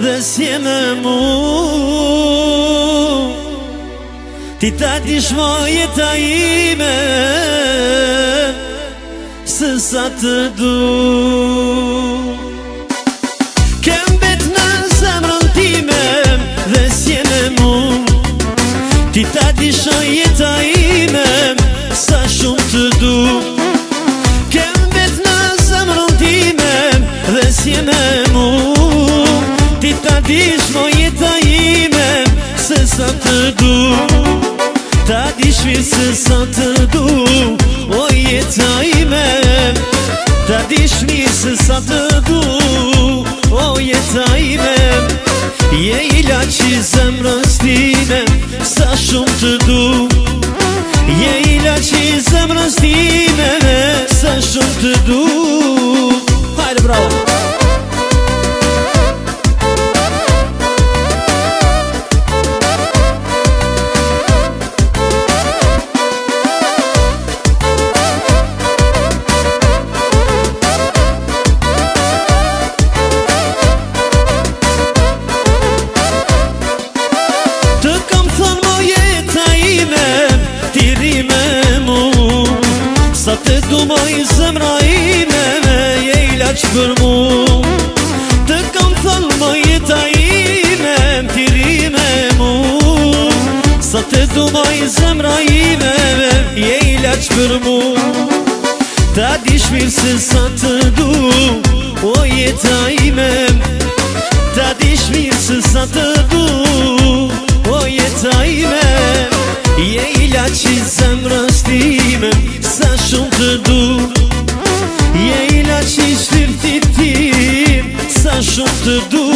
dhe s'je me mu. Ti ta dish mo jeta ime se sa të du. Kem bet në zemrën time dhe s'je me mu. Ti ta dish mo jeta ime sa shumë të du. Kem bet në zemrën time dhe s'je me mu. Ti ta dish mo jeta ime se sa të du. Ta dish mirë se sa të du, o jeta ime. Ta dish mirë se sa të du, o jeta ime. Je ilaç i zemrës time, sa shumë të du. Je ilaç i zemrës time, sa shumë të du. Hajde bravo! Sa të du moj zemra ime, je ilaç për mu. Të kam thënë moj jeta ime, tiri me mu. Sa të du moj zemra ime, je ilaç për mu. Ta dish mirë se sa të du, o jeta ime. Ta dish mirë se sa të du, o jeta ime. Je ilaç i zemrës time, sa shumë të du. Je ilaç i shpirtit tim, sa shumë të du.